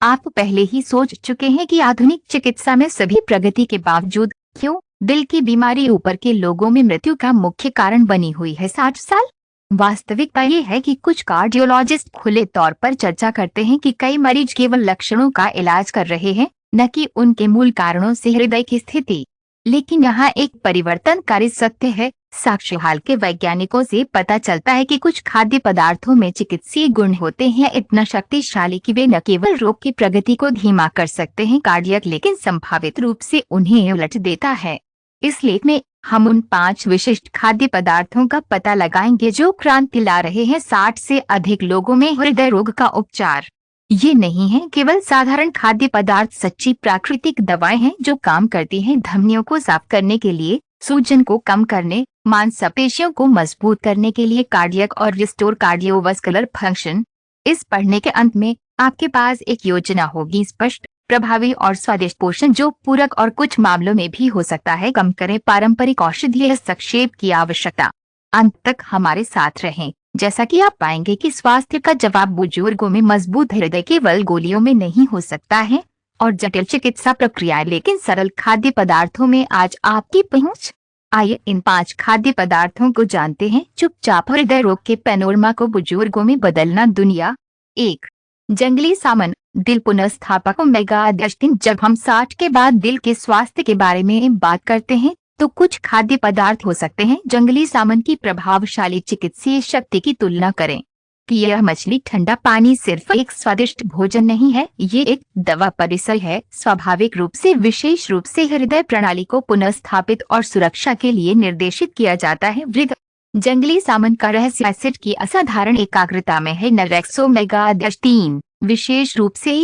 आप पहले ही सोच चुके हैं कि आधुनिक चिकित्सा में सभी प्रगति के बावजूद क्यों दिल की बीमारी ऊपर के लोगों में मृत्यु का मुख्य कारण बनी हुई है 60 साल। वास्तविकता ये है कि कुछ कार्डियोलॉजिस्ट खुले तौर पर चर्चा करते हैं कि कई मरीज केवल लक्षणों का इलाज कर रहे हैं, न कि उनके मूल कारणों से हृदय की स्थिति। लेकिन यहाँ एक परिवर्तनकारी सत्य है। साक्ष्य हाल के वैज्ञानिकों से पता चलता है कि कुछ खाद्य पदार्थों में चिकित्सीय गुण होते हैं इतना शक्तिशाली कि वे न केवल रोग की प्रगति को धीमा कर सकते हैं कार्डियक, लेकिन संभावित रूप से उन्हें उलट देता है। इस लेख में हम उन 5 विशिष्ट खाद्य पदार्थों का पता लगाएंगे जो क्रांति ला रहे हैं 60 से अधिक लोगों में हृदय रोग का उपचार। ये नहीं है केवल साधारण खाद्य पदार्थ, सच्ची प्राकृतिक दवाएं हैं जो काम करती हैं धमनियों को साफ करने के लिए, सूजन को कम करने, मांसपेशियों को मजबूत करने के लिए, कार्डियक और रिस्टोर कार्डियोवास्कुलर फंक्शन। इस पढ़ने के अंत में आपके पास एक योजना होगी, स्पष्ट, प्रभावी और स्वादिष्ट पोषण जो पूरक और कुछ मामलों में भी हो सकता है कम करें पारंपरिक औषधीय संक्षेप की आवश्यकता। अंत तक हमारे साथ रहें, जैसा कि आप पाएंगे कि स्वास्थ्य का जवाब बुजुर्गों में मजबूत हृदय केवल गोलियों में नहीं हो सकता है और जटिल चिकित्सा प्रक्रियाएं लेकिन सरल खाद्य पदार्थों में आज आपकी पहुंच। आइए इन 5 खाद्य पदार्थों को जानते हैं। चुपचाप हृदय रोग के पैनोरमा को बुजुर्गों में बदलना दुनिया। 1. जंगली सामन, दिल पुनर्स्थापक ओमेगा-3। जब हम 60 के बाद दिल के स्वास्थ्य के बारे में बात करते हैं तो कुछ खाद्य पदार्थ हो सकते हैं जंगली सामन की प्रभावशाली चिकित्सीय शक्ति की तुलना करें कि यह मछली ठंडा पानी सिर्फ एक स्वादिष्ट भोजन नहीं है, ये एक दवा परिसर है, स्वाभाविक रूप से विशेष रूप से हृदय प्रणाली को पुनर्स्थापित और सुरक्षा के लिए निर्देशित किया जाता है। वृद्ध जंगली सामन का रहस्य एसिड की असाधारण एकाग्रता में है। नरेक्स ओमेगा-3 विशेष रूप से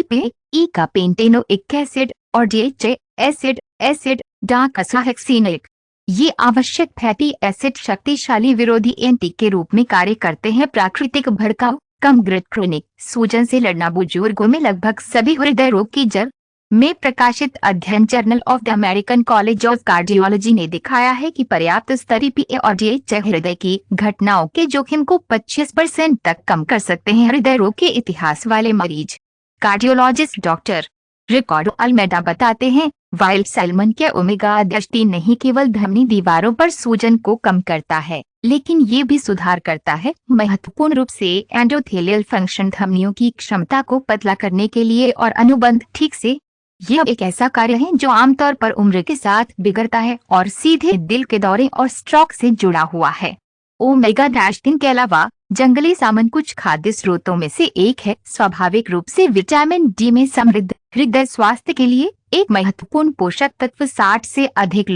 ई का पेंटेनोइक एसिड और डीएचए एसिड डाकसाहेक्सिनिक। ये आवश्यक फैटी एसिड शक्तिशाली विरोधी एंटी के रूप में कार्य करते हैं। प्राकृतिक भड़काऊ, कम ग्रिड, क्रोनिक सूजन से लड़ना बुजुर्गों में लगभग सभी हृदय रोग की जड़ में प्रकाशित अध्ययन journal of the American college of cardiology ने दिखाया है कि पर्याप्त स्तरीय पीए और डीएचए हृदय की घटनाओं के जोखिम को 25% तक कम कर सकते हैं। हृदय रोग के इतिहास वाले मरीज कार्डियोलॉजिस्ट डॉक्टर रिकार्डो अल्मेडा बताते हैं, वाइल्ड सैल्मन के ओमेगा-3 नहीं केवल धमनी दीवारों पर सूजन को कम करता है, लेकिन ये भी सुधार करता है महत्वपूर्ण रूप से एंडोथेलियल फंक्शन, धमनियों की क्षमता को पतला करने के लिए और अनुबंध ठीक से। यह एक ऐसा कार्य है जो आमतौर पर उम्र के साथ बिगड़ता है और सीधे दिल के दौरे और स्ट्रोक से जुड़ा हुआ है। ओमेगा-3 के अलावा जंगली सामन कुछ खाद्य स्रोतों में से एक है, स्वाभाविक रूप से विटामिन डी में समृद्ध, हृदय स्वास्थ्य के लिए एक महत्वपूर्ण पोषक तत्व। 60 से अधिक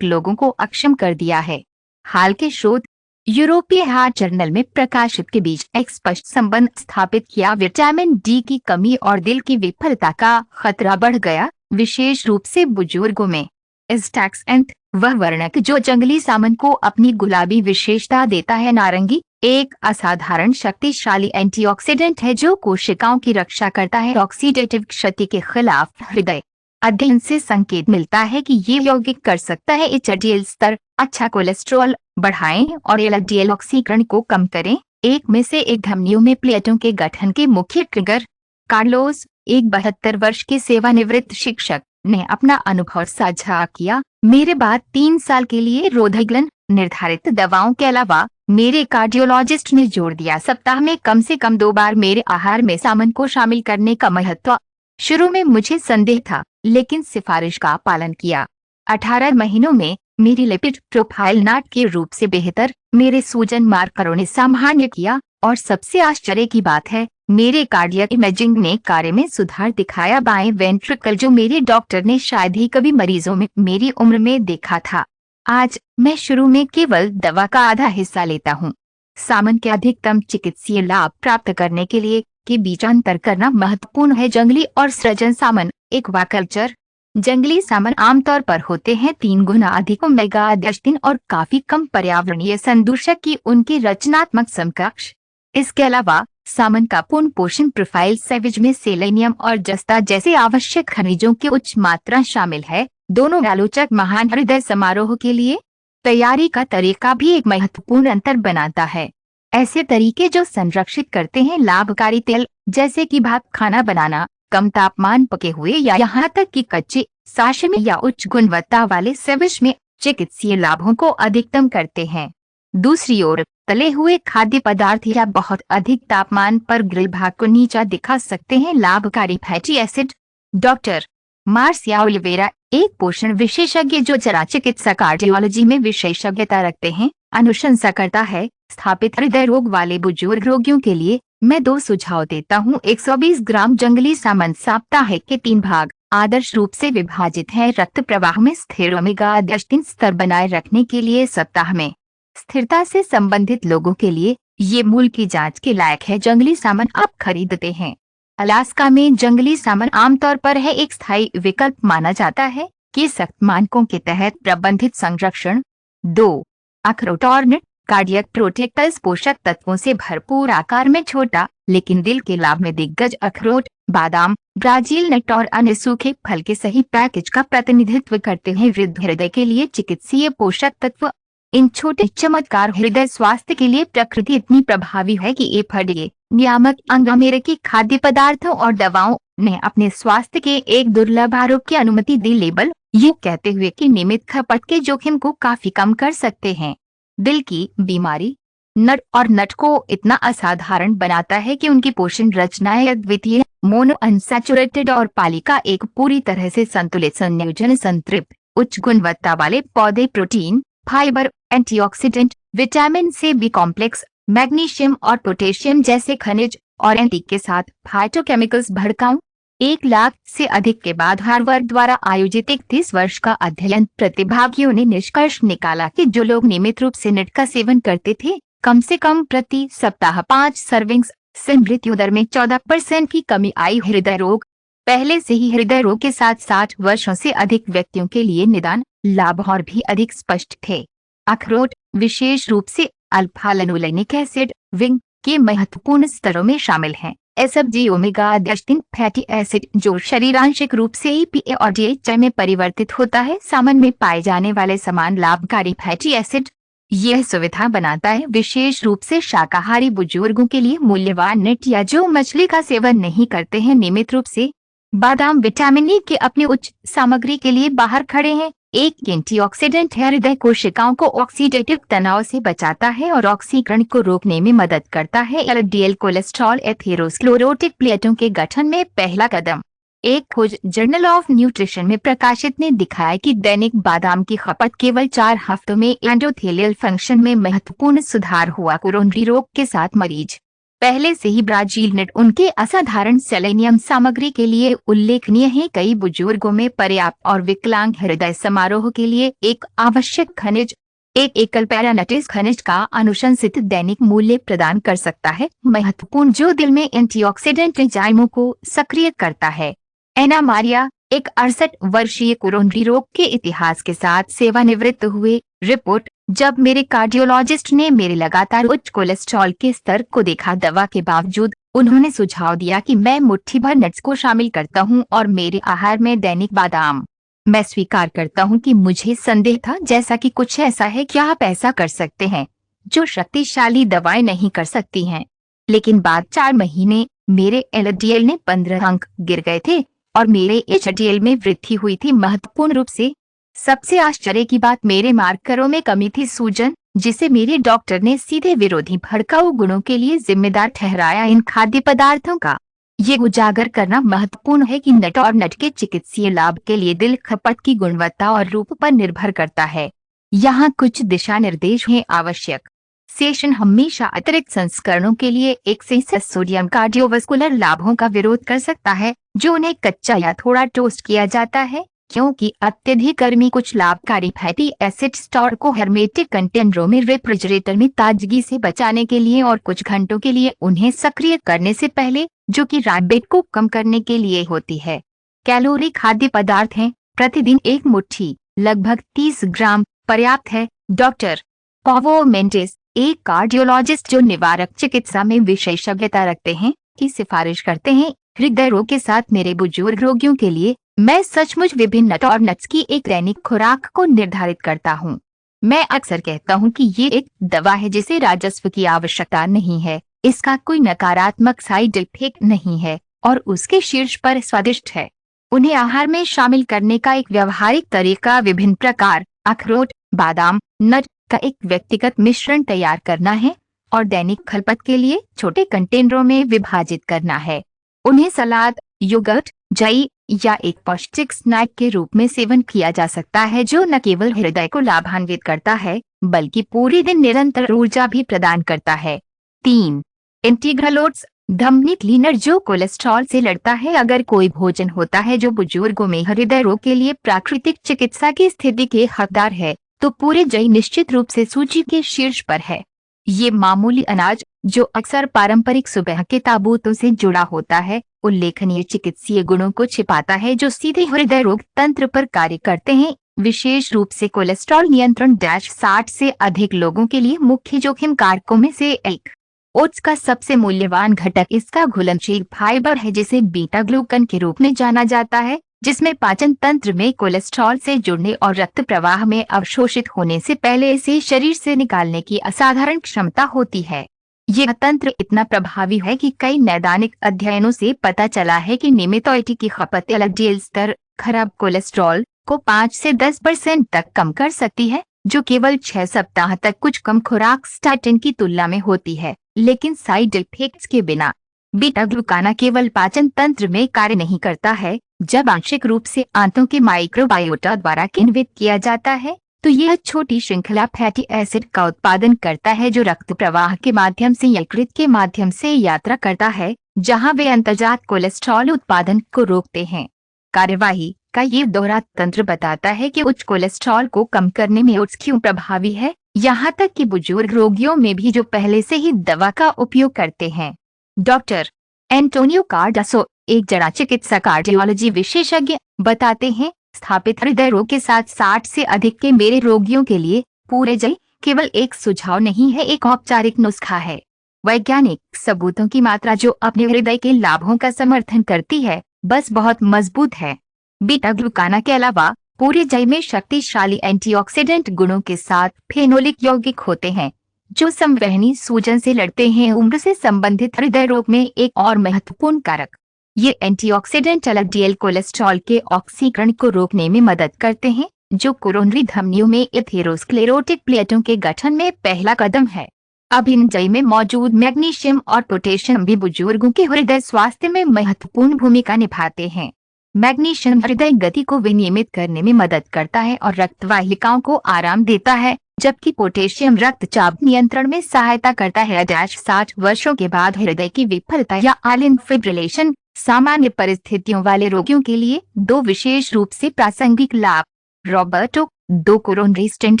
लोगों को अक्षम कर दिया है। हाल के शोध यूरोपीय हार्ट जर्नल में प्रकाशित के बीच एक स्पष्ट संबंध स्थापित किया। विटामिन डी की कमी और दिल की विफलता का खतरा बढ़ गया, विशेष रूप से बुजुर्गों में। एस्टैक्सेंथ, वह वर्णक जो जंगली सामन को अपनी गुलाबी विशेषता देता है। नारंगी एक असाधारण शक्तिशाली एंटीऑक्सीडेंट है जो कोशिकाओं की रक्षा करता है ऑक्सीडेटिव क्षति के खिलाफ। हृदय अध्ययन से संकेत मिलता है कि ये यौगिक कर सकता है एचडीएल स्तर, अच्छा कोलेस्ट्रॉल बढ़ाएं और एलडीएल ऑक्सीकरण को कम करें। एक में से एक धमनियों में प्लेटों के गठन के मुख्य ट्रिगर। कार्लोस, एक 72 वर्ष के सेवानिवृत्त शिक्षक, ने अपना अनुभव साझा किया। मेरे बाद 3 साल के लिए रोधाग्लन निर्धारित दवाओं के अलावा मेरे कार्डियोलॉजिस्ट ने जोर दिया सप्ताह में कम से कम 2 बार मेरे आहार में सामन को शामिल करने का महत्व। शुरू में मुझे संदेह था, लेकिन सिफारिश का पालन किया। 18 महीनों में मेरी लिपिड प्रोफाइल नाट के रूप से बेहतर, मेरे सूजन मार्करों ने सामान्य किया और सबसे आश्चर्य की बात है, मेरे कार्डियक इमेजिंग ने कार्य में सुधार दिखाया। बाएं वेंट्रिकल, जो मेरे डॉक्टर ने शायद ही कभी मरीजों में मेरी उम्र में देखा था। आज मैं शुरू में केवल दवा का आधा हिस्सा लेता हूँ। सामन के अधिकतम चिकित्सीय लाभ प्राप्त करने के लिए के बीच अंतर करना महत्वपूर्ण है। जंगली और सृजन सामन। एक्वाकल्चर जंगली सामन आमतौर पर होते हैं 3 गुना अधिक ओमेगा-3 और काफी कम पर्यावरणीय संदूषक की उनके रचनात्मक समकक्ष। इसके अलावा सामन का पूर्ण पोषण प्रोफाइल सेविज में सेलेनियम और जस्ता जैसे आवश्यक खनिजों की उच्च मात्रा शामिल है। दोनों आलोचक महान हृदय समारोह के लिए तैयारी का तरीका भी एक महत्वपूर्ण अंतर बनाता है। ऐसे तरीके जो संरक्षित करते हैं लाभकारी तेल जैसे कि भाप खाना बनाना, कम तापमान पके हुए या यहाँ तक कि कच्चे, साशिमी या उच्च गुणवत्ता वाले सेविश में चिकित्सीय लाभों को अधिकतम करते हैं। दूसरी ओर तले हुए खाद्य पदार्थ या बहुत अधिक तापमान पर ग्रिल भाग को नीचा दिखा सकते हैं लाभकारी fatty acid. Doctor Marcia Oliveira, एक पोषण विशेषज्ञ जो जरा चिकित्सा कार्डियोलॉजी में विशेषज्ञता रखते हैं, अनुशंसा करता है स्थापित हृदय रोग वाले बुजुर्ग रोगियों के लिए मैं 2 सुझाव देता हूँ। 120 ग्राम जंगली सामन साप्ताहिक के 3 भाग आदर्श रूप से विभाजित है। रक्त प्रवाह में स्थिर ओमेगा 3 स्तर बनाए रखने के लिए सप्ताह में स्थिरता से संबंधित लोगों के लिए ये मूल की जांच के लायक है। जंगली सामन आप खरीदते हैं। अलास्का में जंगली सामन आमतौर पर है एक स्थायी विकल्प माना जाता है कि सख्त मानकों के तहत प्रबंधित संरक्षण। 2 अखरोट और नट, कार्डियक प्रोटेक्टर्स पोषक तत्वों से भरपूर, आकार में छोटा लेकिन दिल के लाभ में दिग्गज अखरोट, बादाम, ब्राजील नट और अन्य सूखे फल के सही पैकेज का प्रतिनिधित्व करते हैं। वृद्ध हृदय के लिए चिकित्सीय पोषक तत्व। इन छोटे चमत्कार हृदय स्वास्थ्य के लिए प्रकृति इतनी प्रभावी है कि एफडीए नियामक अंग अमेरिकी खाद्य पदार्थों और दवाओं ने अपने स्वास्थ्य के एक दुर्लभ आरोप की अनुमति दी। लेबल ये कहते हुए कि नियमित खपत के जोखिम को काफी कम कर सकते हैं। दिल की बीमारी, नट और नट को इतना असाधारण बनाता है कि उनकी पोषण रचनाएं अद्वितीय, मोनो अनसैचुरेटेड और पाली का एक पूरी तरह से संतुलित संयोजन, संतृप्त उच्च गुणवत्ता वाले पौधे प्रोटीन, फाइबर, एंटीऑक्सीडेंट, विटामिन से बी कॉम्प्लेक्स, मैग्नीशियम और पोटेशियम जैसे खनिज और एंटी के साथ फाइटोकेमिकल्स भड़काऊ। 1 लाख से अधिक के बाद हार्वर्ड द्वारा आयोजित 31 वर्ष का अध्ययन प्रतिभागियों ने निष्कर्ष निकाला कि जो लोग नियमित रूप से नट का सेवन करते थे, कम से कम प्रति सप्ताह 5 सर्विंग्स से मृत्यु दर में 14% की कमी आई। हृदय रोग, पहले से ही हृदय रोग के साथ 60 वर्षों से अधिक व्यक्तियों के लिए निदान लाभ और भी अधिक स्पष्ट थे। अखरोट विशेष रूप से अल्फा लिनोलेनिक एसिड विंग के महत्वपूर्ण स्तरों में शामिल हैं। एसएफजी ओमेगा 3 फैटी एसिड जो शरीरांशिक रूप से ईपीए और डीएचए में परिवर्तित होता है, सामन में पाए जाने वाले समान लाभकारी फैटी एसिड। यह सुविधा बनाता है विशेष रूप से शाकाहारी बुजुर्गों के लिए मूल्यवान नट या जो मछली का सेवन नहीं करते हैं नियमित रूप से। बादाम विटामिन ई के अपने उच्च सामग्री के लिए बाहर खड़े हैं। एक एंटीऑक्सीडेंट है, हृदय कोशिकाओं को ऑक्सीडेटिव तनाव से बचाता है और ऑक्सीकरण को रोकने में मदद करता है। एलडीएल कोलेस्ट्रॉल एथेरोस्क्लेरोटिक प्लेटों के गठन में पहला कदम। एक खोज जर्नल ऑफ न्यूट्रिशन में प्रकाशित ने दिखाया कि दैनिक बादाम की खपत केवल 4 हफ्तों में एंडोथेलियल फंक्शन में महत्वपूर्ण सुधार हुआ। कोरोनरी रोग के साथ मरीज, पहले से ही ब्राजील नट उनके असाधारण सेलेनियम सामग्री के लिए उल्लेखनीय है। कई बुजुर्गों में पर्याप्त और विकलांग हृदय समारोह के लिए एक आवश्यक खनिज, एक एकल पैरानटिस खनिज का अनुशंसित दैनिक मूल्य प्रदान कर सकता है। महत्वपूर्ण जो दिल में एंटीऑक्सीडेंट एंजाइमों को सक्रिय करता है। एना मारिया, एक 68 वर्षीय कोरोनरी रोग के इतिहास के साथ सेवानिवृत्त हुए। रिपोर्ट, जब मेरे कार्डियोलॉजिस्ट ने मेरे लगातार उच्च कोलेस्ट्रॉल के स्तर को देखा, दवा के बावजूद उन्होंने सुझाव दिया कि मैं मुट्ठी भर नट्स को शामिल करता हूं और मेरे आहार में दैनिक बादाम। मैं स्वीकार करता हूं कि मुझे संदेह था जैसा कि कुछ ऐसा है, क्या आप ऐसा कर सकते हैं जो शक्तिशाली दवाएं नहीं कर सकती हैं। लेकिन बाद 4 महीने मेरे एलडीएल ने 15 अंक गिर गए थे और मेरे एचडीएल में वृद्धि हुई थी। महत्वपूर्ण रूप से सबसे आश्चर्य की बात, मेरे मार्करों में कमी थी। सूजन, जिसे मेरे डॉक्टर ने सीधे विरोधी भड़काऊ गुणों के लिए जिम्मेदार ठहराया। इन खाद्य पदार्थों का ये उजागर करना महत्वपूर्ण है कि नट और नट के चिकित्सीय लाभ के लिए दिल खपत की गुणवत्ता और रूप पर निर्भर करता है। यहाँ कुछ दिशा निर्देश हैं आवश्यक। सेशन हमेशा अतिरिक्त संस्करणों के लिए एक्सेस सोडियम कार्डियोवास्कुलर लाभों का विरोध कर सकता है, जो उन्हें कच्चा या थोड़ा टोस्ट किया जाता है, क्योंकि अत्यधिक गर्मी कुछ लाभकारी फैटी एसिड स्टोर को हेर्मेटिक कंटेनरों में रेफ्रिजरेटर में ताजगी से बचाने के लिए और कुछ घंटों के लिए उन्हें सक्रिय करने से पहले, जो कि रैबिट को कम करने के लिए होती है। कैलोरी खाद्य पदार्थ हैं, प्रतिदिन एक मुट्ठी लगभग 30 ग्राम पर्याप्त है। डॉक्टर पावो मेंटेस, एक कार्डियोलॉजिस्ट जो निवारक चिकित्सा में विशेषज्ञता रखते हैं, की सिफारिश करते हैं। हृदय रोग के साथ मेरे बुजुर्ग रोगियों के लिए मैं सचमुच विभिन्न नट और नट्स की एक दैनिक खुराक को निर्धारित करता हूं। मैं अक्सर कहता हूं कि ये एक दवा है जिसे राजस्व की आवश्यकता नहीं है, इसका कोई नकारात्मक साइड इफेक्ट नहीं है और उसके शीर्ष पर स्वादिष्ट है। उन्हें आहार में शामिल करने का एक व्यवहारिक तरीका विभिन्न प्रकार अखरोट, बादाम, नट का एक व्यक्तिगत मिश्रण तैयार करना है और दैनिक खपत के लिए छोटे कंटेनरों में विभाजित करना है। उन्हें सलाद, योगर्ट, जई या एक पौष्टिक स्नैक के रूप में सेवन किया जा सकता है, जो न केवल हृदय को लाभान्वित करता है बल्कि पूरे दिन निरंतर ऊर्जा भी प्रदान करता है। 3. इंटीग्रल ओट्स धमनी क्लीनर जो कोलेस्ट्रॉल से लड़ता है। अगर कोई भोजन होता है जो बुजुर्गों में हृदय रोग के लिए प्राकृतिक चिकित्सा की स्थिति के हकदार है, तो पूरे जई निश्चित रूप से सूची के शीर्ष पर है। ये मामूली अनाज जो अक्सर पारंपरिक सुबह के ताबूतों से जुड़ा होता है, उल्लेखनीय चिकित्सीय गुणों को छिपाता है जो सीधे हृदय रोग तंत्र पर कार्य करते हैं, विशेष रूप से कोलेस्ट्रॉल नियंत्रण। 60 से अधिक लोगों के लिए मुख्य जोखिम कारकों में से एक। ओट्स का सबसे मूल्यवान घटक इसका घुलनशील फाइबर है जिसे बीटा ग्लूकन के रूप में जाना जाता है, जिसमें पाचन तंत्र में कोलेस्ट्रॉल से जुड़ने और रक्त प्रवाह में अवशोषित होने से पहले इसे शरीर से निकालने की असाधारण क्षमता होती है। यह तंत्र इतना प्रभावी है कि कई नैदानिक अध्ययनों से पता चला है कि नियमित ओटी की खपत एलडीएल स्तर खराब कोलेस्ट्रॉल को 5 से 10% तक कम कर सकती है, जो केवल 6 सप्ताह तक कुछ कम खुराक स्टैटिन की तुलना में होती है, लेकिन साइड इफेक्ट्स के बिना। बीटा ग्लूकाना केवल पाचन तंत्र में कार्य नहीं करता है। जब आंशिक रूप से आंतों के माइक्रोबायोटा द्वारा किण्वित किया जाता है, तो यह छोटी श्रृंखला फैटी एसिड का उत्पादन करता है जो रक्त प्रवाह के माध्यम से यकृत के माध्यम से यात्रा करता है, जहां वे अंतर्जात कोलेस्ट्रॉल उत्पादन को रोकते हैं। कार्यवाही का ये दोहरा तंत्र बताता है कि उच्च कोलेस्ट्रॉल को कम करने में ओट्स क्यों प्रभावी है, यहाँ तक कि बुजुर्ग रोगियों में भी जो पहले से ही दवा का उपयोग करते हैं। डॉक्टर एंटोनियो कार्डासो, एक जड़ा चिकित्सा कार्डियोलॉजी विशेषज्ञ, बताते हैं, स्थापित हृदय रोग के साथ 60 से अधिक के मेरे रोगियों के लिए पूरे जई केवल एक सुझाव नहीं है, एक औपचारिक नुस्खा है। वैज्ञानिक सबूतों की मात्रा जो अपने हृदय के लाभों का समर्थन करती है, बस बहुत मजबूत है। बीटा ग्लूकाना के अलावा पूरे जई में शक्तिशाली एंटीऑक्सीडेंट गुणों के साथ फेनोलिक यौगिक होते हैं, जो संवहनी सूजन से लड़ते हैं। उम्र से संबंधित हृदय रोग में एक और महत्वपूर्ण कारक, ये एंटीऑक्सीडेंट एलडीएल कोलेस्ट्रॉल के ऑक्सीकरण को रोकने में मदद करते हैं, जो कोरोनरी धमनियों में एथेरोस्क्लेरोटिक प्लेटों के गठन में पहला कदम है। अब इन जई में मौजूद मैग्नीशियम और पोटेशियम भी बुजुर्गों के हृदय स्वास्थ्य में महत्वपूर्ण भूमिका निभाते हैं। मैग्नीशियम हृदय गति को विनियमित करने में मदद करता है और रक्तवाहिकाओं को आराम देता है, जबकि पोटेशियम रक्तचाप नियंत्रण में सहायता करता है। 60 वर्षों के बाद हृदय की विफलता या आलिन फिब्रिलेशन सामान्य परिस्थितियों वाले रोगियों के लिए 2 विशेष रूप से प्रासंगिक लाभ। रॉबर्टो, 2 कोरोनरी स्टेंट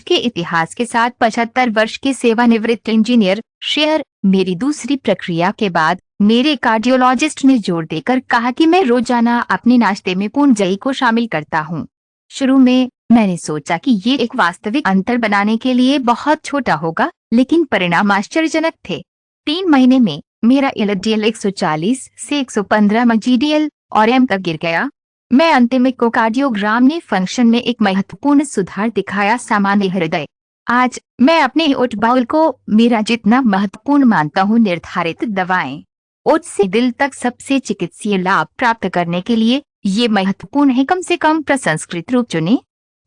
के इतिहास के साथ 75 वर्ष के सेवानिवृत्त इंजीनियर, शेयर, मेरी दूसरी प्रक्रिया के बाद मेरे कार्डियोलॉजिस्ट ने जोर देकर कहा कि मैं रोजाना अपने नाश्ते में पूर्ण जई को शामिल करता हूं। शुरू में मैंने सोचा कि ये एक वास्तविक अंतर बनाने के लिए बहुत छोटा होगा, लेकिन परिणाम आश्चर्यजनक थे। 3 महीने में मेरा एलडीएल 140 से 115 mgdl और एम तक गिर गया। मैं अंतिम इकोकार्डियोग्राम ने फंक्शन में एक महत्वपूर्ण सुधार दिखाया। सामान्य हृदय। आज मैं अपने ओट बाउल को मेरा जितना महत्वपूर्ण मानता हूँ। निर्धारित दवाएं। ओट से दिल तक सबसे चिकित्सीय लाभ प्राप्त करने के लिए ये महत्वपूर्ण है, कम से कम प्रसंस्कृत रूप चुनें।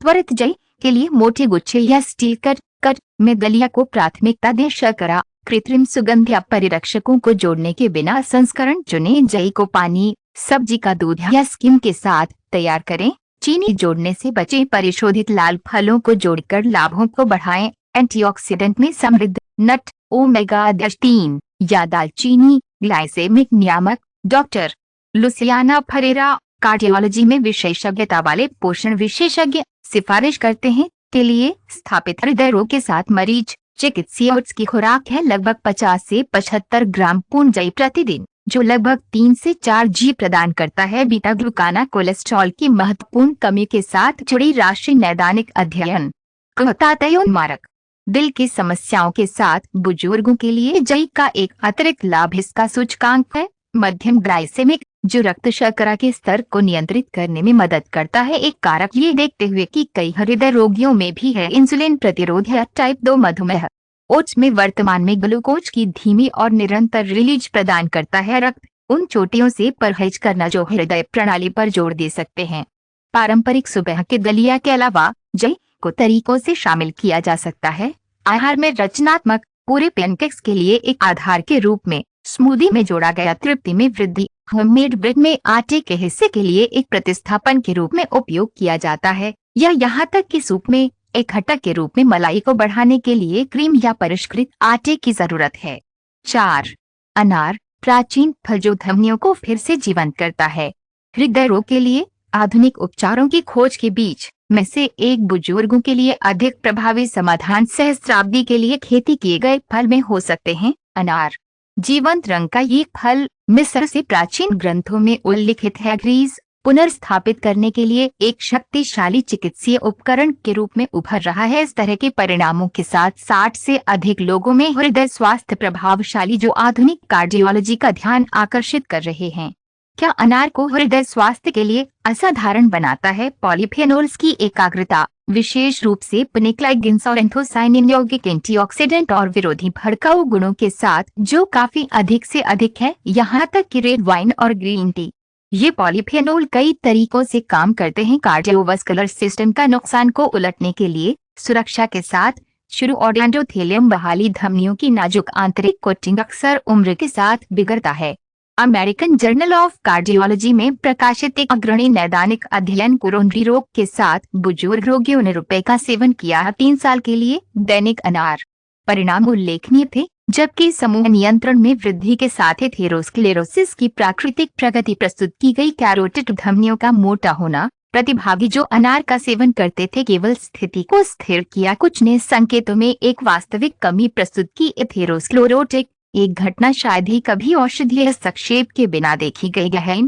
त्वरित जई के लिए मोटे गुच्छे या स्टील कट में दलिया को प्राथमिकता दें। शर्करा, कृत्रिम सुगंध या परिरक्षकों को जोड़ने के बिना संस्करण चुनें। जई को पानी, सब्जी का दूध या स्किम के साथ तैयार करें। चीनी जोड़ने से बचें। परिशोधित लाल फलों को जोड़कर लाभों को बढ़ाएं। एंटीऑक्सीडेंट में समृद्ध नट, ओमेगा 3 या दालचीनी ग्लाइसेमिक नियामक। डॉक्टर लुसियाना फरेरा, कार्डियोलॉजी में विशेषज्ञता वाले पोषण विशेषज्ञ, सिफारिश करते हैं के लिए स्थापित हृदय रोग के साथ मरीज चिकित्सीय ओट्स की खुराक है लगभग 50 से 75 ग्राम पूर्ण जई प्रतिदिन, जो लगभग 3 से 4 जी प्रदान करता है। बीटा ग्लूकाना कोलेस्ट्रॉल की महत्वपूर्ण कमी के साथ जुड़ी राष्ट्रीय नैदानिक अध्ययन। मारक दिल की समस्याओं के साथ बुजुर्गों के लिए जई का एक अतिरिक्त लाभ इसका सूचकांक है, मध्यम ग्लाइसेमिक, जो रक्त शर्करा के स्तर को नियंत्रित करने में मदद करता है। एक कारक ये देखते हुए कि कई हृदय रोगियों में भी है इंसुलिन प्रतिरोध या टाइप 2 मधुमेह। ओट्स में वर्तमान में ग्लूकोज की धीमी और निरंतर रिलीज प्रदान करता है। रक्त उन चोटियों से परहेज करना जो हृदय प्रणाली पर जोर दे सकते हैं। पारंपरिक सुबह के दलिया के अलावा जई को तरीकों से शामिल किया जा सकता है। आहार में रचनात्मक पूरे पैनकेक्स के लिए एक आधार के रूप में, स्मूदी में जोड़ा गया तृप्ति में वृद्धि, होममेड ब्रेड में आटे के हिस्से के लिए एक प्रतिस्थापन के रूप में उपयोग किया जाता है, या यहाँ तक कि सूप में एक घटक के रूप में मलाई को बढ़ाने के लिए क्रीम या परिष्कृत आटे की जरूरत है। 4. अनार प्राचीन फल जो धमनियों को फिर से जीवंत करता है। हृदय रोग के लिए आधुनिक उपचारों की खोज के बीच में से एक बुजुर्गों के लिए अधिक प्रभावी समाधान सहस्राब्दी के लिए खेती किए गए फल में हो सकते हैं। अनार जीवंत रंग का ये फल मिस्र से प्राचीन ग्रंथों में उल्लिखित है। ग्रीस पुनर्स्थापित करने के लिए एक शक्तिशाली चिकित्सीय उपकरण के रूप में उभर रहा है। इस तरह के परिणामों के साथ 60 से अधिक लोगों में हृदय स्वास्थ्य प्रभावशाली जो आधुनिक कार्डियोलॉजी का ध्यान आकर्षित कर रहे हैं। क्या अनार को हृदय स्वास्थ्य के लिए असाधारण बनाता है? पॉलीफेनोल्स की एकाग्रता, विशेष रूप से पेनिक्लाइगिन्स और एंथोसाइनिन यौगिक एंटीऑक्सीडेंट और विरोधी भड़काऊ गुणों के साथ, जो काफी अधिक से अधिक है, यहाँ तक कि रेड वाइन और ग्रीन टी। ये पॉलीफेनोल कई तरीकों से काम करते हैं। कार्डियोवास्कुलर सिस्टम का नुकसान को उलटने के लिए सुरक्षा के साथ शुरू और एंडोथेलियम बहाली धमनियों की नाजुक आंतरिक कोटिंग अक्सर उम्र के साथ बिगड़ता है। अमेरिकन जर्नल ऑफ कार्डियोलॉजी में प्रकाशित एक अग्रणी नैदानिक अध्ययन कोरोनरी रोग के साथ बुजुर्ग रोगियों ने रुपए का सेवन किया 3 साल के लिए दैनिक अनार। परिणाम उल्लेखनीय थे, जबकि समूह नियंत्रण में वृद्धि के साथ एथेरोस्क्लेरोसिस की प्राकृतिक प्रगति प्रस्तुत की गई। कैरोटिड धमनियों का मोटा होना, प्रतिभागी जो अनार का सेवन करते थे केवल स्थिति को स्थिर किया। कुछ ने संकेतों में एक वास्तविक कमी प्रस्तुत की। एथेरोस्क्लेरोटिक एक घटना शायद ही कभी औषधीय हस्तक्षेप के बिना देखी गई है।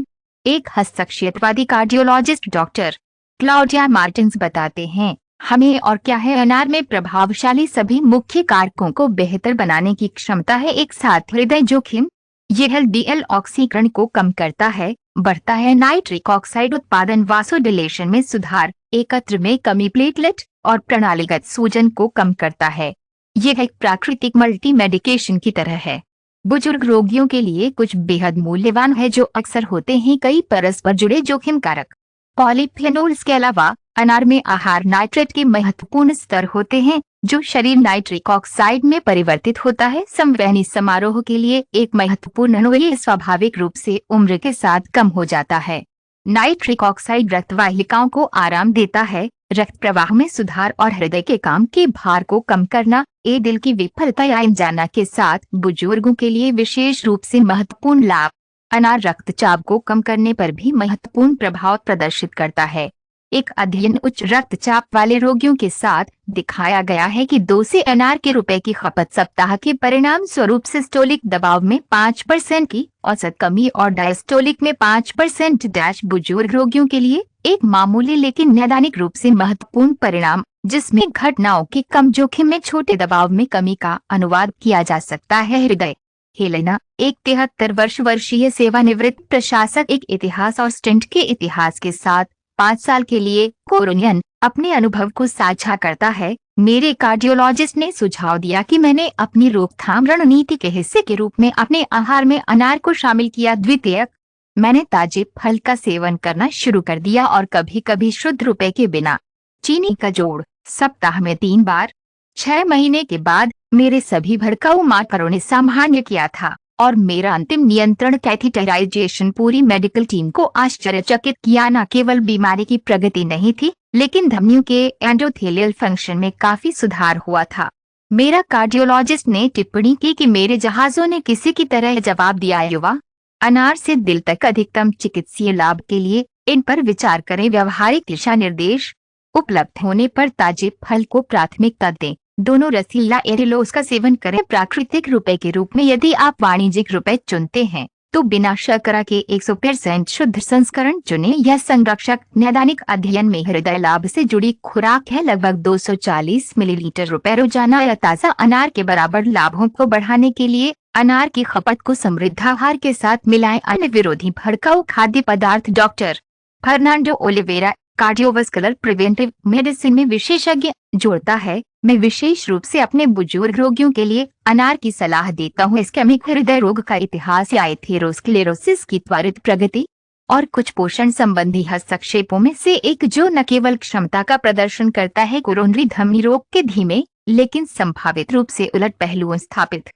एक हस्तक्षेपवादी कार्डियोलॉजिस्ट डॉक्टर क्लाउडिया मार्टिन्स बताते हैं, हमें और क्या है अनार में प्रभावशाली सभी मुख्य कारकों को बेहतर बनाने की क्षमता है। एक साथ हृदय जोखिम, यह एलडीएल ऑक्सीकरण को कम करता है, बढ़ता है नाइट्रिक ऑक्साइड उत्पादन, वासोडिलेशन में सुधार, एकत्र में कमी, प्लेटलेट और प्रणालीगत सूजन को कम करता है। यह एक प्राकृतिक मल्टी मेडिकेशन की तरह है। बुजुर्ग रोगियों के लिए कुछ बेहद मूल्यवान है जो अक्सर होते हैं कई परस्पर जुड़े जोखिम कारक। पॉलीफेनोल्स के अलावा अनार में आहार नाइट्रेट के महत्वपूर्ण स्तर होते हैं जो शरीर नाइट्रिक ऑक्साइड में परिवर्तित होता है। संवहनी समारोह के लिए एक महत्वपूर्ण अणु ये स्वाभाविक रूप से उम्र के साथ कम हो जाता है। नाइट्रिक ऑक्साइड रक्तवाहिकाओं को आराम देता है, रक्त प्रवाह में सुधार और हृदय के काम के भार को कम करना। ए दिल की विफलता या एंजाइना के साथ बुजुर्गों के लिए विशेष रूप से महत्वपूर्ण लाभ। अनार रक्तचाप को कम करने पर भी महत्वपूर्ण प्रभाव प्रदर्शित करता है। एक अध्ययन उच्च रक्तचाप वाले रोगियों के साथ दिखाया गया है कि 2 से अनार के रुपए की खपत सप्ताह के परिणाम स्वरूप सिस्टोलिक दबाव में 5% की औसत कमी और डायस्टोलिक में 5% डैश बुजुर्ग रोगियों के लिए एक मामूली लेकिन नैदानिक रूप से महत्वपूर्ण परिणाम, जिसमें घटनाओं के कम जोखिम में छोटे दबाव में कमी का अनुवाद किया जा सकता है। हृदय हेलेना एक 73 वर्षीय सेवानिवृत्त प्रशासक एक इतिहास और स्टेंट के इतिहास के साथ 5 साल के लिए कोरोनियन अपने अनुभव को साझा करता है। मेरे कार्डियोलॉजिस्ट ने सुझाव दिया कि मैंने अपनी रोकथाम रणनीति के हिस्से के रूप में अपने आहार में अनार को शामिल किया। द्वितीयक, मैंने ताजे फल का सेवन करना शुरू कर दिया और कभी कभी शुद्ध रुपए के बिना चीनी का जोड़, सप्ताह में 3 बार। 6 महीने के बाद मेरे सभी भड़काऊ मार्करों ने सामान्य किया था और मेरा अंतिम नियंत्रण कैथेटराइजेशन पूरी मेडिकल टीम को आश्चर्यचकित किया। न केवल बीमारी की प्रगति नहीं थी, लेकिन धमनियों के एंडोथेलियल फंक्शन में काफी सुधार हुआ था। मेरा कार्डियोलॉजिस्ट ने टिप्पणी की कि मेरे जहाजों ने किसी की तरह जवाब दिया। युवा अनार से दिल तक अधिकतम चिकित्सीय लाभ के लिए इन पर विचार करें। व्यवहारिक दिशा निर्देश उपलब्ध होने पर ताजे फल को प्राथमिकता दें। दोनों रसीला एरिलोस का सेवन करें प्राकृतिक रुपए के रूप में। यदि आप वाणिज्यिक रुपए चुनते हैं तो बिना शर्करा के 100% शुद्ध संस्करण चुनें। यह संरक्षक नैदानिक अध्ययन में हृदय लाभ से जुड़ी खुराक है। लगभग 240 मिलीलीटर रुपए रोजाना या ताज़ा अनार के बराबर लाभों को बढ़ाने के लिए अनार की खपत को समृद्ध आहार के साथ मिलाएं। अन्य विरोधी भड़काऊ खाद्य पदार्थ। Doctor Fernando Oliveira cardiovascular preventive medicine में विशेषज्ञ जोड़ता है मैं विशेष रूप से अपने बुजुर्ग रोगियों के लिए अनार की सलाह देता हूँ। इस्केमिक हृदय रोग का इतिहास या एथेरोस्क्लेरोसिस की त्वरित प्रगति और कुछ पोषण संबंधी हस्तक्षेपों में से एक जो न केवल क्षमता का प्रदर्शन करता है कोरोनरी धमनी रोग के धीमे लेकिन संभावित रूप से उलट पहलुओं स्थापित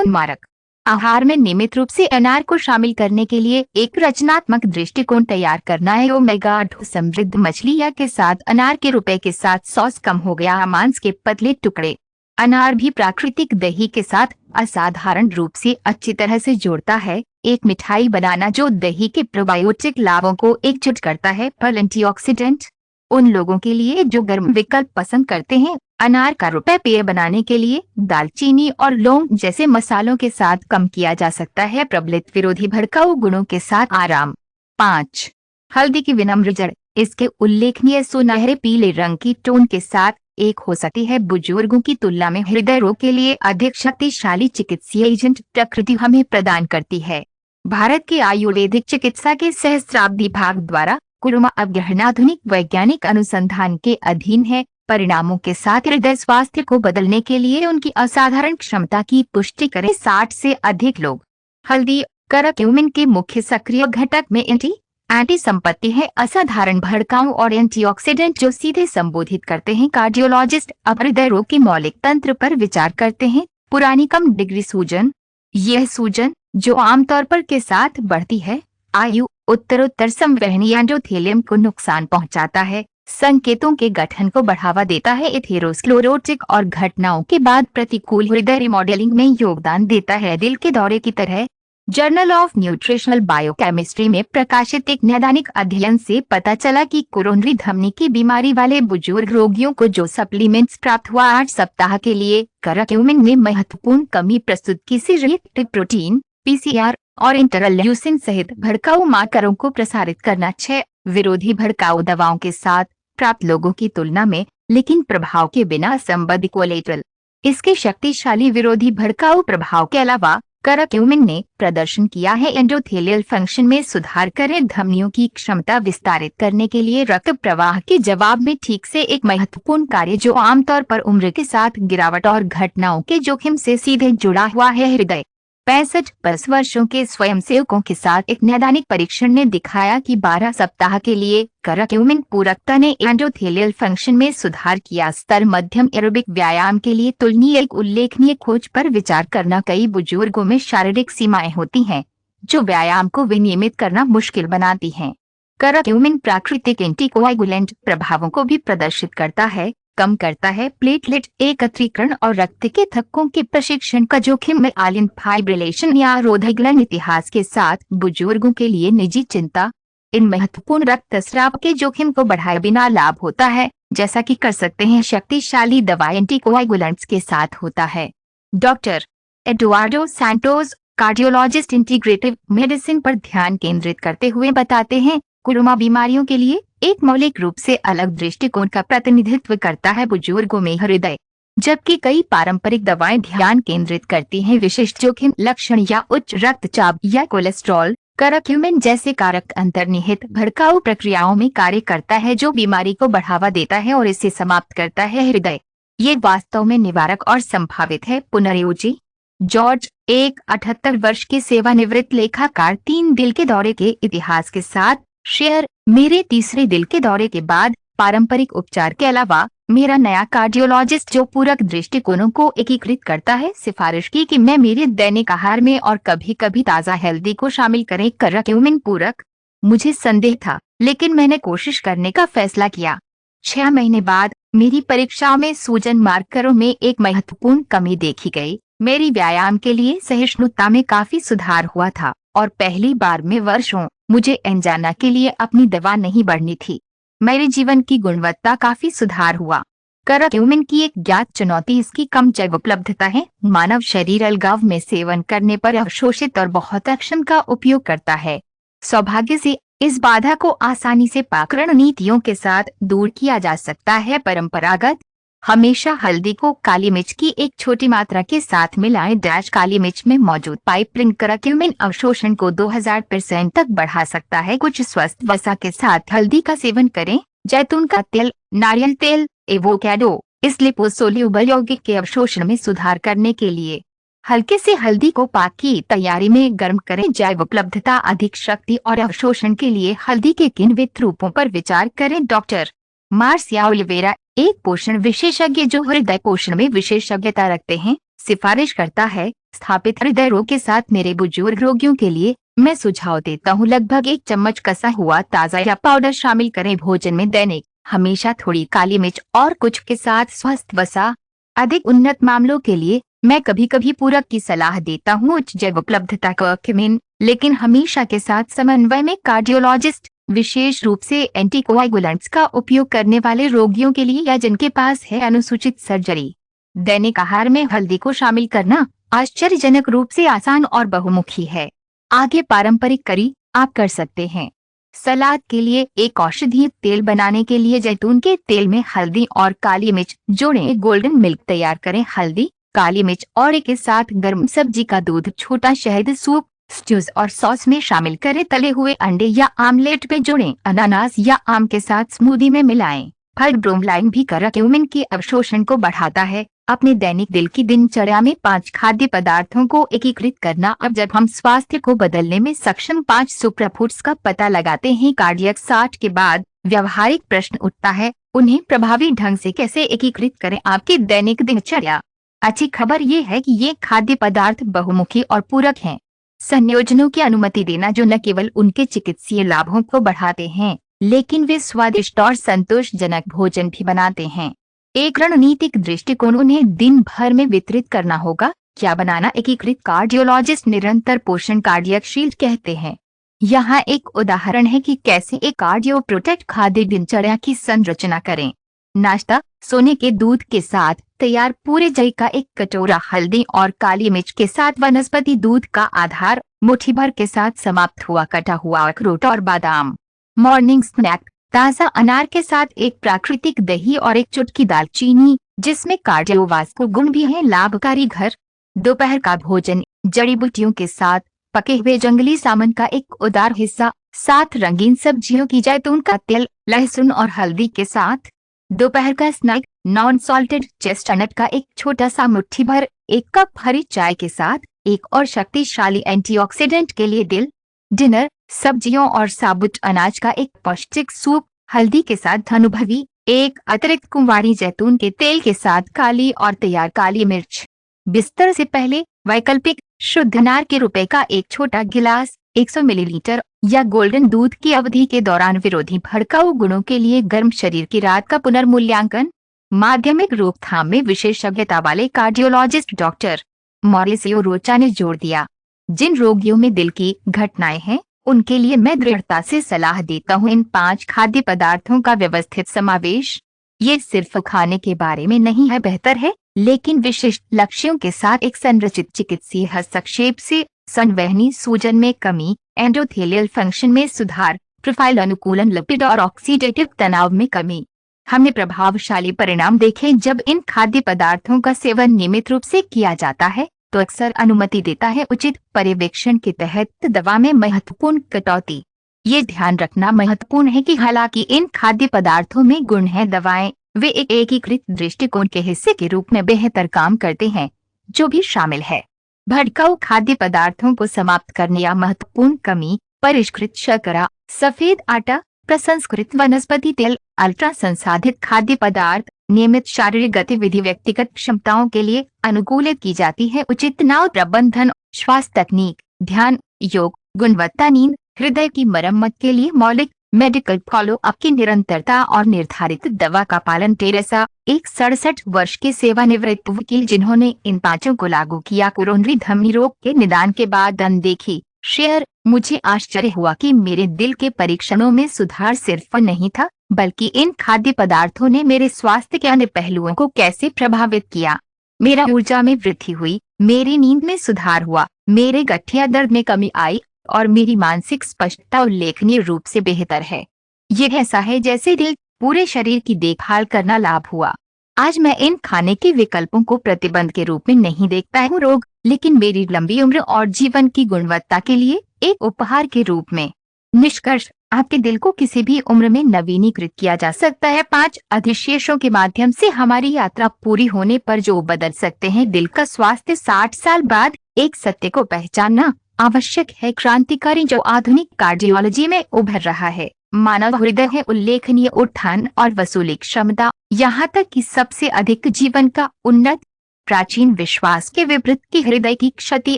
मारक आहार में नियमित रूप से अनार को शामिल करने के लिए एक रचनात्मक दृष्टिकोण तैयार करना है। ओमेगा 2 समृद्ध मछली या के साथ अनार के रुपए के साथ सॉस कम हो गया मांस के पतले टुकड़े। अनार भी प्राकृतिक दही के साथ असाधारण रूप से अच्छी तरह से जोड़ता है। एक मिठाई बनाना जो दही के प्रोबायोटिक लाभों को एकजुट करता है। फल एंटीऑक्सीडेंट उन लोगों के लिए जो गर्म विकल्प पसंद करते हैं। अनार का रुपए पेय बनाने के लिए दालचीनी और लौंग जैसे मसालों के साथ कम किया जा सकता है। प्रबलित विरोधी भड़काऊ गुणों के साथ आराम। 5 हल्दी की विनम्र जड़ इसके उल्लेखनीय सुनहरे पीले रंग की टोन के साथ एक हो सकती है बुजुर्गों की तुलना में हृदय रोग के लिए अधिक शक्तिशाली चिकित्सीय एजेंट प्रकृति हमें प्रदान करती है। भारत के आयुर्वेदिक चिकित्सा के सहस्त्राब्दी भाग द्वारा कुरुमा अब गहन आधुनिक वैज्ञानिक अनुसंधान के अधीन है। परिणामों के साथ हृदय स्वास्थ्य को बदलने के लिए उनकी असाधारण क्षमता की पुष्टि करें। 60 से अधिक लोग। हल्दी करक्यूमिन के मुख्य सक्रिय घटक में एंटी संपत्ति है। असाधारण भड़काऊ और एंटीऑक्सीडेंट जो सीधे संबोधित करते हैं। कार्डियोलॉजिस्ट अब हृदय रोग के मौलिक तंत्र पर विचार करते हैं। पुरानी कम डिग्री सूजन यह सूजन जो आमतौर पर के साथ बढ़ती है आयु उत्तरोत्तर संवहनी एंडोथेलियम को नुकसान पहुंचाता है। संकेतों के गठन को बढ़ावा देता है। एथेरोस्क्लेरोटिक और घटनाओं के बाद प्रतिकूल हृदय रिमॉडलिंग में योगदान देता है। दिल के दौरे की तरह जर्नल ऑफ न्यूट्रिशनल बायोकेमिस्ट्री में प्रकाशित एक नैदानिक अध्ययन से पता चला कि कोरोनरी धमनी की बीमारी वाले बुजुर्ग रोगियों को जो सप्लीमेंट्स प्राप्त हुआ 8 सप्ताह के लिए करक्यूमिन में महत्वपूर्ण कमी प्रस्तुत की। सी रिएक्टिव प्रोटीन पीसीआर और इंटरल्यूसिन सहित भड़काऊ मार्करों को प्रसारित करना 6 विरोधी भड़काऊ दवाओं के साथ प्राप्त लोगों की तुलना में लेकिन प्रभाव के बिना संबद्ध कोलेटरल। इसके शक्तिशाली विरोधी भड़काऊ प्रभाव के अलावा करक्यूमिन ने प्रदर्शन किया है एंडोथेलियल फंक्शन में सुधार करें। धमनियों की क्षमता विस्तारित करने के लिए रक्त प्रवाह के जवाब में ठीक से एक महत्वपूर्ण कार्य जो आमतौर पर उम्र के साथ गिरावट और घटनाओं के जोखिम से सीधे जुड़ा हुआ है। हृदय 65+ वर्षों के स्वयंसेवकों के साथ एक नैदानिक परीक्षण ने दिखाया कि 12 सप्ताह के लिए करक्यूमिन पूरकता ने एंडोथेलियल फंक्शन में सुधार किया। स्तर मध्यम एरोबिक व्यायाम के लिए तुलनीय एक उल्लेखनीय खोज पर विचार करना। कई बुजुर्गों में शारीरिक सीमाएं होती हैं जो व्यायाम को विनियमित करना मुश्किल बनाती हैं। करक्यूमिन प्राकृतिक एंटीकोआगुलेंट प्रभावों को भी प्रदर्शित करता है, कम करता है प्लेटलेट एकत्रीकरण और रक्त के थक्कों के प्रशिक्षण का जोखिम में आलिन फाइब्रिलेशन या रोधग्लन। इतिहास के साथ बुजुर्गों के लिए निजी चिंता इन महत्वपूर्ण रक्तस्राव के जोखिम को बढ़ाए बिना लाभ होता है जैसा कि कर सकते हैं शक्तिशाली दवा एंटीकोआगुलेंट्स के साथ होता है। Doctor Eduardo Santos cardiologist integrative medicine पर ध्यान केंद्रित करते हुए बताते हैं कुरुमा बीमारियों के लिए एक मौलिक रूप से अलग दृष्टिकोण का प्रतिनिधित्व करता है। बुजुर्गों में हृदय जबकि कई पारंपरिक दवाएं ध्यान केंद्रित करती हैं विशिष्ट जोखिम लक्षण या उच्च रक्तचाप या कोलेस्ट्रॉल। करक्यूमिन जैसे कारक अंतर्निहित भड़काऊ प्रक्रियाओं में कार्य करता है जो बीमारी को बढ़ावा देता है और इसे समाप्त करता है। हृदय ये वास्तव में निवारक और संभावित है। पुनर्योजी जॉर्ज एक 78 वर्ष के सेवानिवृत्त लेखाकार 3 दिल के दौरे के इतिहास के साथ शेयर। मेरे तीसरे दिल के दौरे के बाद पारंपरिक उपचार के अलावा मेरा नया कार्डियोलॉजिस्ट जो पूरक दृष्टिकोणों को एकीकृत करता है सिफारिश की कि मैं मेरे दैनिक आहार में और कभी कभी ताज़ा हेल्दी को शामिल करें। करक्यूमिन पूरक मुझे संदेह था लेकिन मैंने कोशिश करने का फैसला किया। 6 महीने बाद मेरी परीक्षाओं में सूजन मार्करों में एक महत्वपूर्ण कमी देखी गई। मेरी व्यायाम के लिए सहिष्णुता में काफी सुधार हुआ था और पहली बार में वर्षों मुझे एंजाना के लिए अपनी दवा नहीं बढ़नी थी। मेरे जीवन की गुणवत्ता काफी सुधार हुआ। करक्यूमिन की एक ज्ञात चुनौती इसकी कम जैव उपलब्धता है। मानव शरीर अलगाव में सेवन करने पर अवशोषित और बहुत अक्षम का उपयोग करता है। सौभाग्य से इस बाधा को आसानी से पाक रणनीतियों के साथ दूर किया जा सकता है। परंपरागत हमेशा हल्दी को काली मिर्च की एक छोटी मात्रा के साथ मिलाएं। काली मिर्च में मौजूद पाइपरिन करक्यूमिन अवशोषण को 2000% तक बढ़ा सकता है। कुछ स्वस्थ वसा के साथ हल्दी का सेवन करें। जैतून का तेल, नारियल तेल, एवोकाडो इस लिपोसोल्यूबल यौगिक के अवशोषण में सुधार करने के लिए हल्के से हल्दी को पाक की तैयारी में गर्म करें। जैव उपलब्धता, अधिक शक्ति और अवशोषण के लिए हल्दी के किन वित्त पर विचार करें। डॉक्टर मार्सिया ओलिवेरा, एक पोषण विशेषज्ञ जो हृदय पोषण में विशेषज्ञता रखते हैं, सिफारिश करता है, स्थापित हृदय रोग के साथ मेरे बुजुर्ग रोगियों के लिए मैं सुझाव देता हूँ लगभग 1 चम्मच कसा हुआ ताज़ा या पाउडर शामिल करें भोजन में दैनिक। हमेशा थोड़ी काली मिर्च और कुछ के साथ स्वस्थ वसा। अधिक उन्नत मामलों के लिए मैं कभी कभी पूरक की सलाह देता हूँ, उच्च जैव उपलब्धता कर्क्यूमिन, लेकिन हमेशा के साथ समन्वय में। कार्डियोलॉजिस्ट, विशेष रूप से एंटीकोएगुलेंट्स का उपयोग करने वाले रोगियों के लिए या जिनके पास है अनुसूचित सर्जरी। दैनिक आहार में हल्दी को शामिल करना आश्चर्यजनक रूप से आसान और बहुमुखी है। आगे पारंपरिक करी आप कर सकते हैं। सलाद के लिए एक औषधीय तेल बनाने के लिए जैतून के तेल में हल्दी और काली मिर्च जोड़ें। गोल्डन मिल्क तैयार करें। हल्दी, काली मिर्च और के साथ गर्म सब्जी का दूध, छोटा शहद, सूप, स्ट्यूज और सॉस में शामिल करें। तले हुए अंडे या आमलेट में जोड़ें। अनानास या आम के साथ स्मूदी में मिलाएं। फल ब्रोमलाइन भी कर्क्यूमिन के अवशोषण को बढ़ाता है। अपने दैनिक दिल की दिनचर्या में 5 खाद्य पदार्थों को एकीकृत करना। अब जब हम स्वास्थ्य को बदलने में सक्षम 5 सुपरफूड्स का पता लगाते हैं, कार्डियक 60 के बाद व्यवहारिक प्रश्न उठता है, उन्हें प्रभावी ढंग से कैसे एकीकृत करें आपकी दैनिक दिनचर्या। अच्छी खबर ये है कि ये खाद्य पदार्थ बहुमुखी और पूरक हैं। संयोजनों की अनुमति देना जो न केवल उनके चिकित्सीय लाभों को बढ़ाते हैं, लेकिन वे स्वादिष्ट और संतोषजनक भोजन भी बनाते हैं। एक रणनीतिक दृष्टिकोण उन्हें दिन भर में वितरित करना होगा। क्या बनाना एकीकृत कार्डियोलॉजिस्ट निरंतर पोषण कार्डियक शील्ड कहते हैं। यहाँ एक उदाहरण है कि कैसे एक कार्डियो प्रोटेक्ट खाद्य दिनचर्या की संरचना करें। नाश्ता, सोने के दूध के साथ तैयार पूरे जई का 1 कटोरा, हल्दी और काली मिर्च के साथ वनस्पति दूध का आधार, मुट्ठी भर के साथ समाप्त हुआ कटा हुआ अखरोट और बादाम। मॉर्निंग स्नैक, ताज़ा अनार के साथ एक प्राकृतिक दही और 1 चुटकी दालचीनी, जिसमें कार्डियोवास्कुलर गुण भी है। लाभकारी घर, दोपहर का भोजन, जड़ी बूटियों के साथ पके हुए जंगली सामन का एक उदार हिस्सा, 7 रंगीन सब्जियों की, जैतून का तेल, लहसुन और हल्दी के साथ। दोपहर का स्नैक, नॉन सॉल्टेड चेस्टनट का एक छोटा सा मुट्ठी भर, 1 कप हरी चाय के साथ, एक और शक्तिशाली एंटीऑक्सीडेंट के लिए दिल। डिनर, सब्जियों और साबुत अनाज का एक पौष्टिक सूप, हल्दी के साथ अनुभवी, एक अतिरिक्त कुंवारी जैतून के तेल के साथ काली और तैयार काली मिर्च। बिस्तर से पहले वैकल्पिक, शुद्ध अनार के रुपए का एक छोटा गिलास, 100 मिलीलीटर, या गोल्डन दूध की अवधि के दौरान विरोधी भड़काऊ गुणों के लिए गर्म शरीर की रात का पुनर्मूल्यांकन। माध्यमिक रोकथाम में विशेषज्ञता वाले कार्डियोलॉजिस्ट डॉक्टर मॉरिसियो रोचा ने जोड़ दिया, जिन रोगियों में दिल की घटनाएं हैं उनके लिए मैं दृढ़ता से सलाह देता हूँ इन 5 खाद्य पदार्थों का व्यवस्थित समावेश। ये सिर्फ खाने के बारे में नहीं है, बेहतर है, लेकिन विशिष्ट लक्ष्यों के साथ एक संरचित चिकित्सीय हस्तक्षेप से संवहनी सूजन में कमी, एंडोथेलियल फंक्शन में सुधार, प्रोफाइल अनुकूलन, लिपिड और ऑक्सीडेटिव तनाव में कमी। हमने प्रभावशाली परिणाम देखे जब इन खाद्य पदार्थों का सेवन नियमित रूप से किया जाता है, तो अक्सर अनुमति देता है उचित पर्यवेक्षण के तहत दवा में महत्वपूर्ण कटौती। ये ध्यान रखना महत्वपूर्ण है कि हालांकि इन खाद्य पदार्थों में गुण हैं, दवाएं वे एक एकीकृत दृष्टिकोण के हिस्से के रूप में बेहतर काम करते हैं, जो भी शामिल है भड़काऊ खाद्य पदार्थों को समाप्त करने या महत्वपूर्ण कमी, परिष्कृत शर्करा, सफेद आटा, प्रसंस्कृत वनस्पति तेल, अल्ट्रा संसाधित खाद्य पदार्थ। नियमित शारीरिक गतिविधि व्यक्तिगत क्षमताओं के लिए अनुकूलित की जाती है। उचित तनाव प्रबंधन, श्वास तकनीक, ध्यान, योग, गुणवत्ता नींद, हृदय की मरम्मत के लिए मौलिक मेडिकल फॉलो अप की निरंतरता और निर्धारित दवा का पालन। टेरेसा, एक 67 वर्ष के सेवानिवृत्त वकील जिन्होंने इन 5 को लागू किया, कोरोनरी धमनी रोग के निदान के बाद अनदेखी। शेयर, मुझे आश्चर्य हुआ कि मेरे दिल के परीक्षणों में सुधार सिर्फ नहीं था, बल्कि इन खाद्य पदार्थों ने मेरे स्वास्थ्य के अन्य पहलुओं को कैसे प्रभावित किया। मेरा ऊर्जा में वृद्धि हुई, मेरी नींद में सुधार हुआ, मेरे गठिया दर्द में कमी आई और मेरी मानसिक स्पष्टता उल्लेखनीय रूप से बेहतर है। ये ऐसा है जैसे दिल पूरे शरीर की देखभाल करना लाभ हुआ। आज मैं इन खाने के विकल्पों को प्रतिबंध के रूप में नहीं देखता हूँ रोग, लेकिन मेरी लंबी उम्र और जीवन की गुणवत्ता के लिए एक उपहार के रूप में। निष्कर्ष, आपके दिल को किसी भी उम्र में नवीनीकृत किया जा सकता है। 5 अधिशेषों के माध्यम से हमारी यात्रा पूरी होने पर जो बदल सकते हैं। दिल का स्वास्थ्य 60 साल बाद एक सत्य को पहचानना आवश्यक है, क्रांतिकारी जो आधुनिक कार्डियोलॉजी में उभर रहा है। मानव हृदय है उल्लेखनीय उत्थान और वसूली क्षमता, यहाँ तक कि सबसे अधिक जीवन का उन्नत। प्राचीन विश्वास के विपरीत की हृदय की क्षति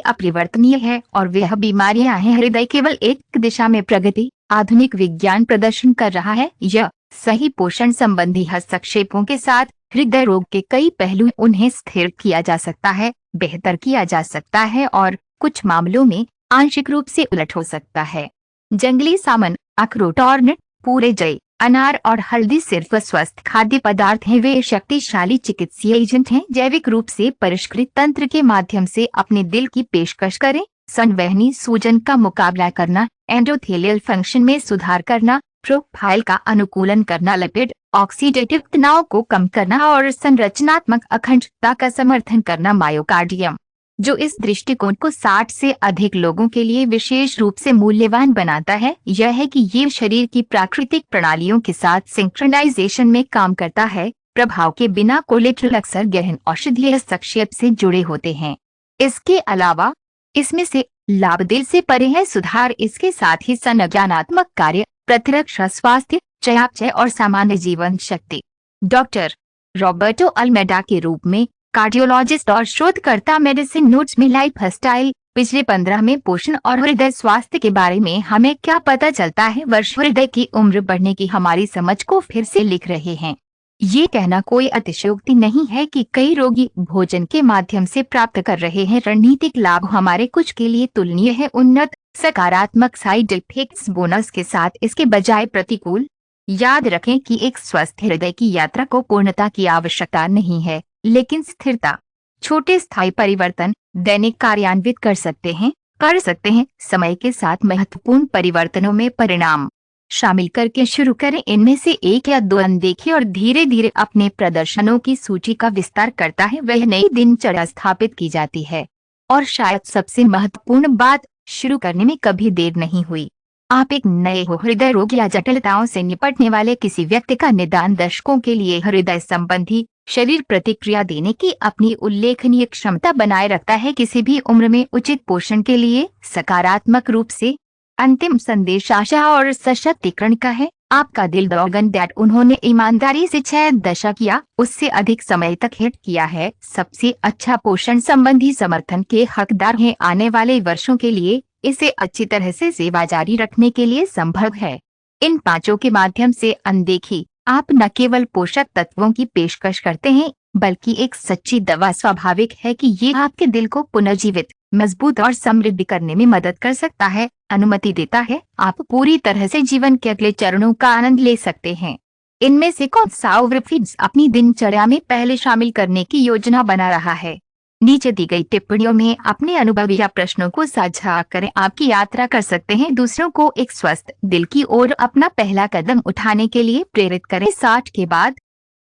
अपरिवर्तनीय है और वह बीमारियां हैं। हृदय केवल एक दिशा में प्रगति आधुनिक विज्ञान प्रदर्शन कर रहा है। यह सही पोषण संबंधी हस्तक्षेपों के साथ हृदय रोग के कई पहलू, उन्हें स्थिर किया जा सकता है, बेहतर किया जा सकता है और कुछ मामलों में आंशिक रूप से उलट हो सकता है। जंगली सामन, अखरोट और नट, पूरे जई, अनार और हल्दी सिर्फ स्वस्थ खाद्य पदार्थ हैं। वे शक्तिशाली चिकित्सीय एजेंट हैं। जैविक रूप से परिष्कृत तंत्र के माध्यम से अपने दिल की पेशकश करें, संवहनी सूजन का मुकाबला करना, एंडोथेलियल फंक्शन में सुधार करना, प्रोफाइल का अनुकूलन करना, लिपिड ऑक्सीडेटिव तनाव को कम करना और संरचनात्मक अखंडता का समर्थन करना। मायोकार्डियम, जो इस दृष्टिकोण को 60 से अधिक लोगों के लिए विशेष रूप से मूल्यवान बनाता है, यह है कि ये शरीर की प्राकृतिक प्रणालियों के साथ सिंक्रोनाइजेशन में काम करता है। प्रभाव के बिना कोलेट्रल अक्सर गहन औषधीय हस्तक्षेप से जुड़े होते हैं। इसके अलावा इसमें से लाभ दिल से परे है। सुधार इसके साथ ही संज्ञानात्मक कार्य, प्रतिरक्षा, स्वास्थ्य, चयापचय और सामान्य जीवन शक्ति। डॉक्टर रॉबर्टो अल्मेडा के रूप में कार्डियोलॉजिस्ट और शोधकर्ता, मेडिसिन नोट्स में लाइफस्टाइल। पिछले 15 में पोषण और हृदय स्वास्थ्य के बारे में हमें क्या पता चलता है। वर्ष हृदय की उम्र बढ़ने की हमारी समझ को फिर से लिख रहे हैं। ये कहना कोई अतिशयोक्ति नहीं है कि कई रोगी भोजन के माध्यम से प्राप्त कर रहे हैं। रणनीतिक लाभ हमारे कुछ के लिए तुलनीय है। उन्नत सकारात्मक साइड इफेक्ट्स बोनस के साथ इसके बजाय प्रतिकूल। याद रखें कि एक स्वस्थ हृदय की यात्रा को पूर्णता की आवश्यकता नहीं है, लेकिन स्थिरता, छोटे स्थायी परिवर्तन दैनिक कार्यान्वित कर सकते हैं। समय के साथ महत्वपूर्ण परिवर्तनों में परिणाम शामिल करके शुरू करें। इनमें से एक या दो अनदेखे और धीरे धीरे अपने प्रदर्शनों की सूची का विस्तार करता है। वह नई दिनचर्या स्थापित की जाती है और शायद सबसे महत्वपूर्ण बात, शुरू करने में कभी देर नहीं हुई। आप एक नए हो हृदय रोग या जटिलताओं से निपटने वाले किसी व्यक्ति का निदान दशकों के लिए हृदय संबंधी शरीर प्रतिक्रिया देने की अपनी उल्लेखनीय क्षमता बनाए रखता है। किसी भी उम्र में उचित पोषण के लिए सकारात्मक रूप से अंतिम संदेश आशा और सशक्तिकरण का है। आपका दिल ड्रैगन दैट उन्होंने ईमानदारी से 6 दशक या उससे अधिक समय तक हिट किया है, सबसे अच्छा पोषण संबंधी समर्थन के हकदार हैं। आने वाले वर्षों के लिए इसे अच्छी तरह से सेवा जारी रखने के लिए संभव है। इन 5 के माध्यम से अनदेखी, आप न केवल पोषक तत्वों की पेशकश करते हैं, बल्कि एक सच्ची दवा। स्वाभाविक है कि ये आपके दिल को पुनर्जीवित, मजबूत और समृद्ध करने में मदद कर सकता है, अनुमति देता है। आप पूरी तरह से जीवन के अगले चरणों का आनंद ले सकते हैं। इनमें से कौन सा ओवरफीड्स अपनी दिनचर्या में पहले शामिल करने की योजना बना रहा है? नीचे दी गई टिप्पणियों में अपने अनुभव या प्रश्नों को साझा करें। आपकी यात्रा कर सकते हैं दूसरों को एक स्वस्थ दिल की ओर अपना पहला कदम उठाने के लिए प्रेरित करें। 60 के बाद